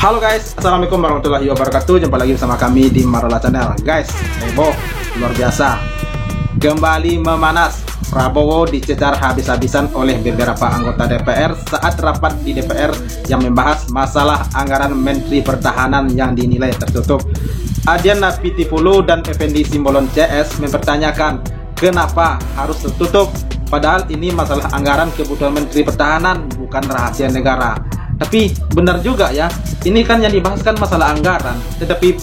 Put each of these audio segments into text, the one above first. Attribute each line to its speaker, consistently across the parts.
Speaker 1: Halo guys, assalamualaikum warahmatullahi wabarakatuh. Jumpa lagi bersama kami di Marola Channel. Guys, heboh luar biasa. Kembali memanas. Prabowo dicecar habis-habisan oleh beberapa anggota DPR saat rapat di DPR yang membahas masalah anggaran Menteri Pertahanan yang dinilai tertutup. Adiana Pitipulu dan Effendi Simbolon CS mempertanyakan kenapa harus tertutup, padahal ini masalah anggaran kebutuhan Menteri Pertahanan, bukan rahasia negara. Tapi benar juga ya, ini kan yang dibahas kan masalah anggaran, tetapi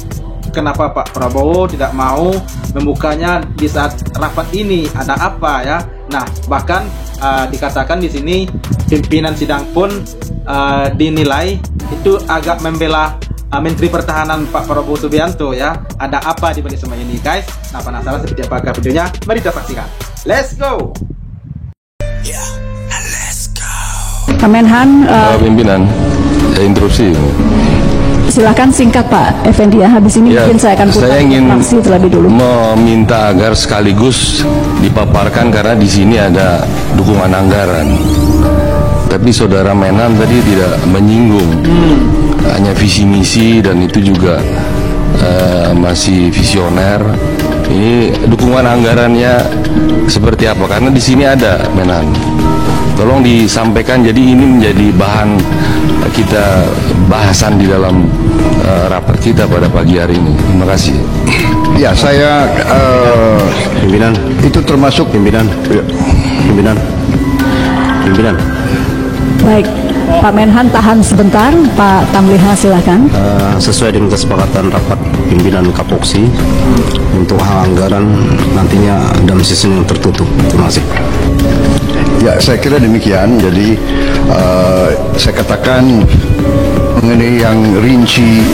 Speaker 1: kenapa Pak Prabowo tidak mau membukanya di saat rapat ini? Ada apa ya? Nah, bahkan dikatakan di sini pimpinan sidang pun dinilai itu agak membela Menteri Pertahanan Pak Prabowo Subianto ya. Ada apa di balik semua ini, guys? Nah, penasaran seperti apakah videonya? Mari kita saksikan. Let's go.
Speaker 2: Kemenhan,
Speaker 3: pimpinan, interupsi.
Speaker 2: silakan singkat Pak Effendi ya. Habis ini mungkin saya akan putar fraksi terlebih dulu.
Speaker 3: Meminta agar sekaligus dipaparkan karena di sini ada dukungan anggaran. Tapi saudara Menhan tadi tidak menyinggung, hanya visi misi dan itu juga masih visioner. Ini dukungan anggarannya seperti apa? Karena di sini ada Menhan. Tolong disampaikan, jadi ini menjadi bahan kita bahasan di dalam rapat kita pada pagi hari ini. Terima kasih.
Speaker 4: Ya, saya pimpinan itu termasuk pimpinan.
Speaker 2: Baik, Pak Menhan tahan sebentar. Pak Tamliha silakan.
Speaker 5: Sesuai dengan kesepakatan rapat pimpinan Kapoksi untuk hal anggaran nantinya dalam sistem yang tertutup. Terima kasih.
Speaker 4: Ya, saya kira demikian. Jadi saya katakan mengenai yang rinci,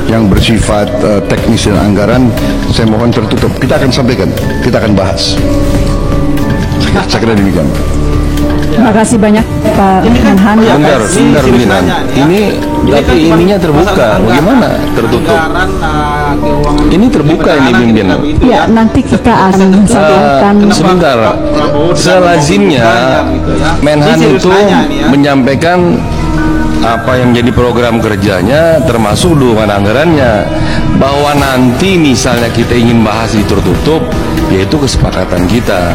Speaker 4: yang bersifat teknis dan anggaran, saya mohon tertutup. Kita akan sampaikan, kita akan bahas. Saya kira demikian.
Speaker 2: Terima kasih banyak Pak Menhan.
Speaker 3: Bentar, pimpinan. Ini tapi ininya terbuka. Bagaimana tertutup? Ini terbuka ini pimpinan.
Speaker 2: Ya, nanti kita akan sampaikan.
Speaker 3: Sebentar. Selazimnya Menhan itu menyampaikan apa yang jadi program kerjanya termasuk dukungan anggarannya, bahwa nanti misalnya kita ingin bahas di tertutup, yaitu kesepakatan kita.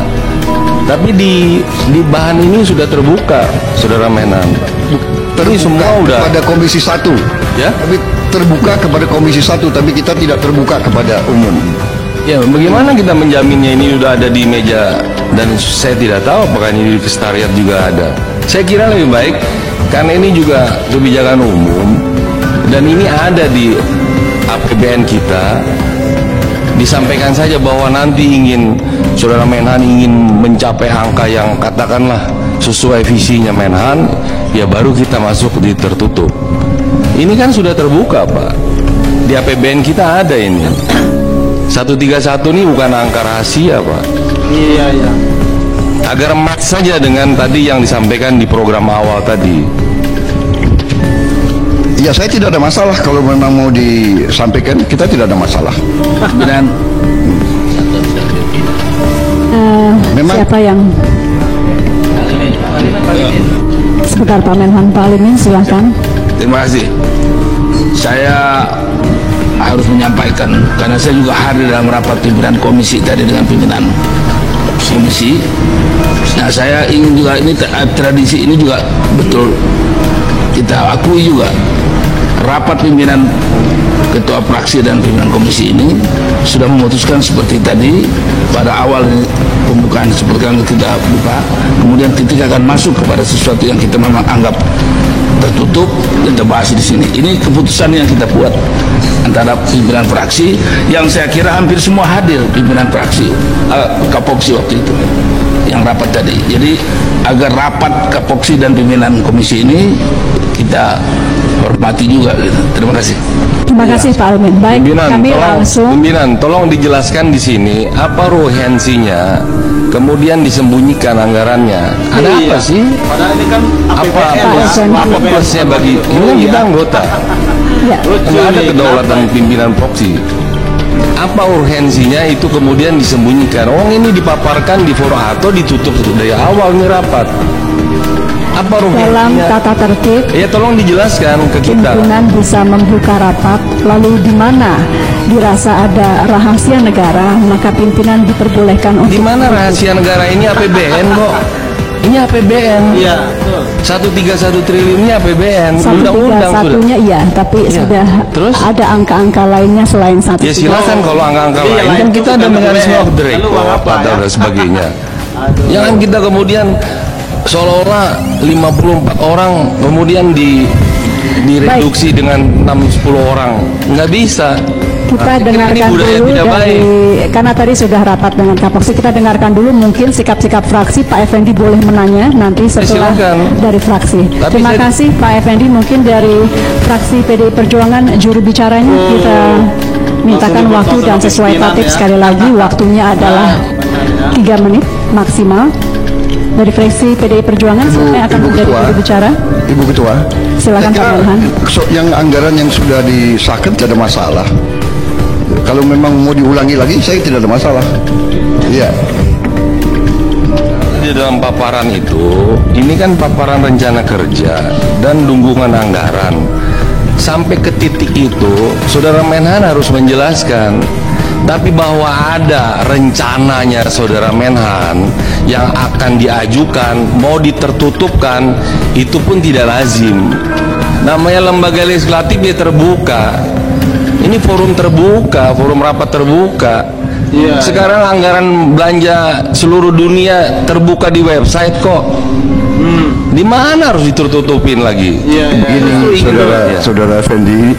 Speaker 3: Tapi di bahan ini sudah terbuka, saudara Menhan. Ini semua udah
Speaker 4: kepada Komisi 1,
Speaker 3: ya.
Speaker 4: Tapi terbuka kepada Komisi 1, tapi kita tidak terbuka kepada umum.
Speaker 3: Ya, bagaimana kita menjaminnya ini sudah ada di meja, dan saya tidak tahu apakah ini di Sekretariat juga ada. Saya kira lebih baik karena ini juga kebijakan umum dan ini ada di APBN kita. Disampaikan saja bahwa nanti saudara Menhan ingin mencapai angka yang katakanlah sesuai visinya Menhan, ya baru kita masuk di tertutup. Ini kan sudah terbuka Pak, di APBN kita ada ini 131 ini bukan angka rahasia Pak.
Speaker 1: Iya.
Speaker 3: Agar match saja dengan tadi yang disampaikan di program awal tadi.
Speaker 4: Ya, saya tidak ada masalah kalau memang mau disampaikan, kita tidak ada masalah.
Speaker 3: Dan
Speaker 4: Memang
Speaker 2: siapa yang sebentar Pak Menhan, Pak Alimin silakan.
Speaker 6: Terima kasih. Saya harus menyampaikan karena saya juga hadir dalam rapat pimpinan komisi tadi dengan pimpinan komisi. Nah, saya ingin juga ini tradisi ini juga betul kita akui juga. Rapat pimpinan ketua fraksi dan pimpinan komisi ini sudah memutuskan seperti tadi pada awal pembukaan seperti yang kita buka, kemudian kita akan masuk kepada sesuatu yang kita memang anggap tertutup dan terbahas di sini. Ini keputusan yang kita buat antara pimpinan fraksi yang saya kira hampir semua hadir pimpinan fraksi Kapoksi waktu itu yang rapat tadi. Jadi agar rapat Kapoksi dan pimpinan komisi ini kita hormati juga gitu. Terima kasih.
Speaker 2: Terima kasih Pak Alimin. Baik, kami langsung.
Speaker 3: Pimpinan, tolong dijelaskan di sini apa urgensinya, kemudian disembunyikan anggarannya. Ada apa sih?
Speaker 1: Padahal ini kan
Speaker 3: Apa plusnya bagi ini kan kita anggota?
Speaker 2: Ya.
Speaker 3: Nggak ada kedaulatan pimpinan proksi. Apa urgensinya itu kemudian disembunyikan? Ini dipaparkan di forum atau ditutup dari awal nih rapat. Apa
Speaker 2: dalam
Speaker 3: ruginya?
Speaker 2: tata tertib
Speaker 3: Ya tolong dijelaskan ke kita.
Speaker 2: pimpinan bisa membuka rapat, lalu di mana dirasa ada rahasia negara, maka pimpinan diperbolehkan untuk
Speaker 3: Di mana rahasia negara ini? APBN kok. Ini APBN.
Speaker 1: Iya, betul.
Speaker 3: 131 triliunnya APBN. Undang-undang sudah.
Speaker 2: 131-nya iya, tapi
Speaker 3: Iya.
Speaker 2: sudah
Speaker 3: Terus?
Speaker 2: ada angka-angka lainnya selain 131.
Speaker 3: Ya silakan kalau angka-angka
Speaker 1: Iya,
Speaker 3: lain
Speaker 1: lain
Speaker 3: kan
Speaker 1: itu
Speaker 3: kita ada
Speaker 1: bukan
Speaker 3: mekanisme
Speaker 1: APBN.
Speaker 3: off the
Speaker 1: Lalu uang
Speaker 3: record
Speaker 1: apa, ya?
Speaker 3: dan sebagainya.
Speaker 1: Aduh.
Speaker 3: Jangan kita kemudian seolah-olah 54 orang kemudian direduksi dengan 6-10 orang. Nggak bisa.
Speaker 2: Kita
Speaker 3: Ini
Speaker 2: dengarkan
Speaker 3: budaya
Speaker 2: dulu
Speaker 3: tidak
Speaker 2: dari,
Speaker 3: baik.
Speaker 2: karena tadi sudah rapat dengan Kapoksi, kita dengarkan dulu mungkin sikap-sikap fraksi. Pak Effendi boleh menanya nanti setelah
Speaker 3: silakan.
Speaker 2: dari fraksi.
Speaker 3: Tapi
Speaker 2: Terima
Speaker 3: saya-
Speaker 2: kasih Pak Effendi, mungkin dari fraksi PDI Perjuangan juru bicaranya kita mintakan
Speaker 1: Langsung
Speaker 2: waktu
Speaker 1: dipotong
Speaker 2: dan
Speaker 1: sama
Speaker 2: sesuai
Speaker 1: pimpinan,
Speaker 2: tatip
Speaker 1: ya.
Speaker 2: sekali lagi waktunya adalah 3 menit maksimal. Dari fraksi PDI Perjuangan siapa yang akan
Speaker 4: Ibu
Speaker 2: menjadi
Speaker 4: Ketua.
Speaker 2: juru bicara?
Speaker 4: Ibu Ketua,
Speaker 2: Silakan
Speaker 4: saya
Speaker 2: Pak
Speaker 4: kira
Speaker 2: Menhan.
Speaker 4: yang anggaran yang sudah disahkan tidak ada masalah. Kalau memang mau diulangi lagi, saya tidak ada masalah. Iya.
Speaker 3: Di dalam paparan itu, ini kan paparan rencana kerja dan dukungan anggaran. Sampai ke titik itu, Saudara Menhan harus menjelaskan. Tapi bahwa ada rencananya Saudara Menhan yang akan diajukan, mau ditertutupkan, itu pun tidak lazim. Namanya lembaga legislatif dia terbuka. Ini forum terbuka, forum rapat terbuka.
Speaker 1: Iya,
Speaker 3: Sekarang anggaran belanja seluruh dunia terbuka di website kok. Di mana harus ditertutupin lagi?
Speaker 1: Iya, iya.
Speaker 4: Begini,
Speaker 3: Itu
Speaker 4: saudara,
Speaker 3: ya.
Speaker 4: saudara Effendi,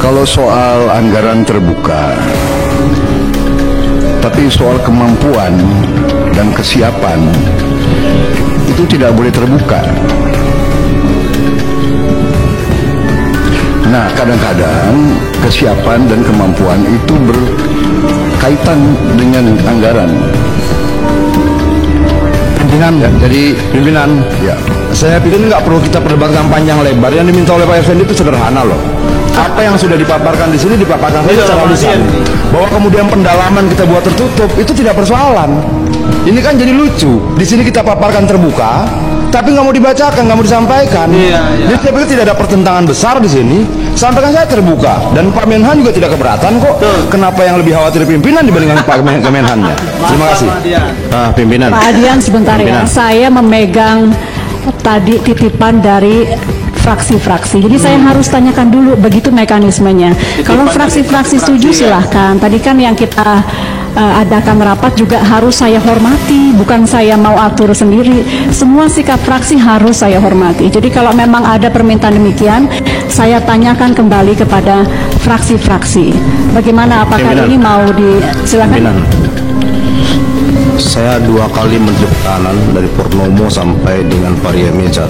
Speaker 4: kalau soal anggaran terbuka, tapi soal kemampuan dan kesiapan itu tidak boleh terbuka. Nah, kadang-kadang kesiapan dan kemampuan itu berkaitan dengan anggaran.
Speaker 5: Pimpinan,
Speaker 4: Ya, jadi
Speaker 5: pimpinan,
Speaker 4: ya,
Speaker 5: saya pikir nggak perlu kita perdebatkan panjang lebar. Yang diminta oleh Pak Effendi itu sederhana loh. Apa yang sudah dipaparkan di sini dipaparkan saja secara lisan. Bahwa kemudian pendalaman kita buat tertutup itu tidak persoalan. Ini kan jadi lucu. Di sini kita paparkan terbuka, tapi nggak mau dibacakan, nggak mau disampaikan.
Speaker 1: Iya, iya.
Speaker 5: Jadi saya pikir tidak ada pertentangan besar di sini. Sampaikan saya terbuka. Dan Pak Menhan juga tidak keberatan kok. Kenapa yang lebih khawatir pimpinan dibandingkan Pak Menhannya? Terima kasih. Pimpinan.
Speaker 2: Pak Adian sebentar ya,
Speaker 5: Pimpinan.
Speaker 2: saya memegang tadi titipan dari fraksi-fraksi. Jadi saya harus tanyakan dulu begitu mekanismenya. Kalau fraksi-fraksi setuju silahkan. Tadi kan yang kita adakan rapat juga harus saya hormati, bukan saya mau atur sendiri. Semua sikap fraksi harus saya hormati. Jadi kalau memang ada permintaan demikian, saya tanyakan kembali kepada fraksi-fraksi. Bagaimana, apakah
Speaker 5: Pimpinan.
Speaker 2: ini mau silakan?
Speaker 5: Pimpinan. Saya 2 kali Menteri Pertahanan dari Purnomo sampai dengan Maria Mejar.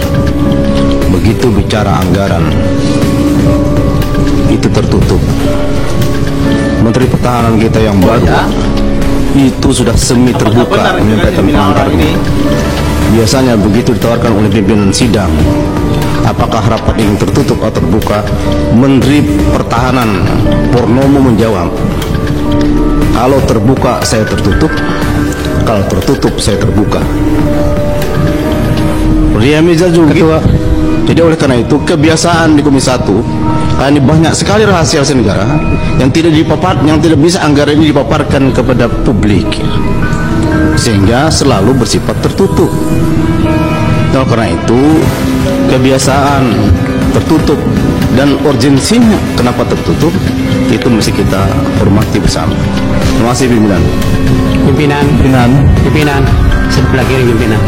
Speaker 5: Begitu bicara anggaran, itu tertutup. Menteri Pertahanan kita yang baru itu sudah semi terbuka menyampaikan pengantarnya. Biasanya begitu ditawarkan oleh pimpinan sidang, apakah rapat ini tertutup atau terbuka, Menteri Pertahanan Purnomo menjawab, kalau terbuka saya tertutup, kalau tertutup saya terbuka. Ria Miza juga gitu. Jadi oleh karena itu kebiasaan di Komisi 1, ini banyak sekali rahasia negara yang tidak bisa anggaran ini dipaparkan kepada publik, sehingga selalu bersifat tertutup. Oleh karena itu kebiasaan tertutup dan urgensinya kenapa tertutup itu mesti kita hormati bersama. Terima kasih pimpinan.
Speaker 7: Pimpinan, sebelah kiri pimpinan.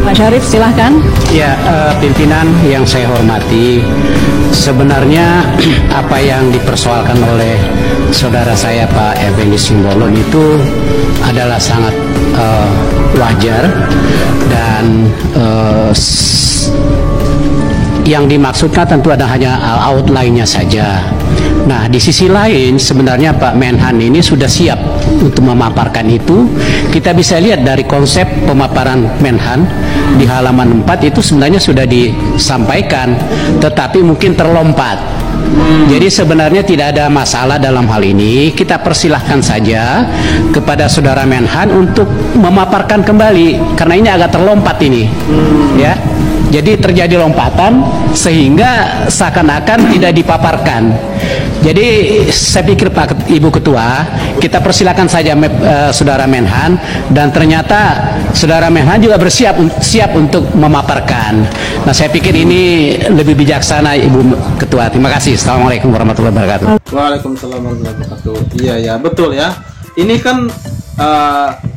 Speaker 2: Pak Syarif silahkan.
Speaker 7: Ya, pimpinan yang saya hormati, sebenarnya apa yang dipersoalkan oleh saudara saya Pak Effendi Simbolon itu adalah sangat wajar dan yang dimaksudkan tentu ada hanya outline-nya saja. Nah, di sisi lain sebenarnya Pak Menhan ini sudah siap untuk memaparkan itu. Kita bisa lihat dari konsep pemaparan Menhan di halaman 4 itu sebenarnya sudah disampaikan, tetapi mungkin terlompat. Jadi sebenarnya tidak ada masalah dalam hal ini. Kita persilahkan saja kepada saudara Menhan untuk memaparkan kembali, karena ini agak terlompat ini, ya. Jadi terjadi lompatan sehingga seakan-akan tidak dipaparkan. Jadi saya pikir Pak Ibu Ketua, kita persilakan saja saudara Menhan, dan ternyata saudara Menhan juga siap untuk memaparkan. Nah, saya pikir ini lebih bijaksana Ibu Ketua. Terima kasih. Assalamualaikum warahmatullahi wabarakatuh.
Speaker 1: Waalaikumsalam warahmatullahi wabarakatuh. Iya ya, betul ya. Ini kan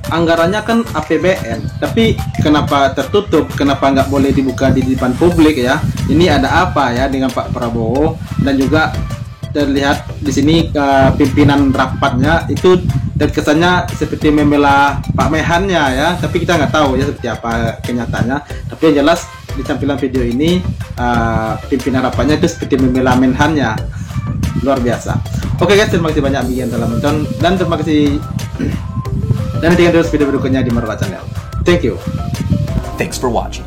Speaker 1: anggarannya kan APBN, tapi kenapa tertutup? Kenapa nggak boleh dibuka di depan publik ya? Ini ada apa ya dengan Pak Prabowo? Dan juga terlihat di sini pimpinan rapatnya itu terkesannya seperti membela Pak Menhannya ya, tapi kita nggak tahu ya seperti apa kenyataannya. Tapi yang jelas di tampilan video ini pimpinan rapatnya itu seperti membela Menhannya. Luar biasa. Oke guys, terima kasih banyak bagi yang telah menonton, dan terima kasih, dan nantikan terus video berikutnya di Marola Channel. Thank you.
Speaker 8: Thanks for watching.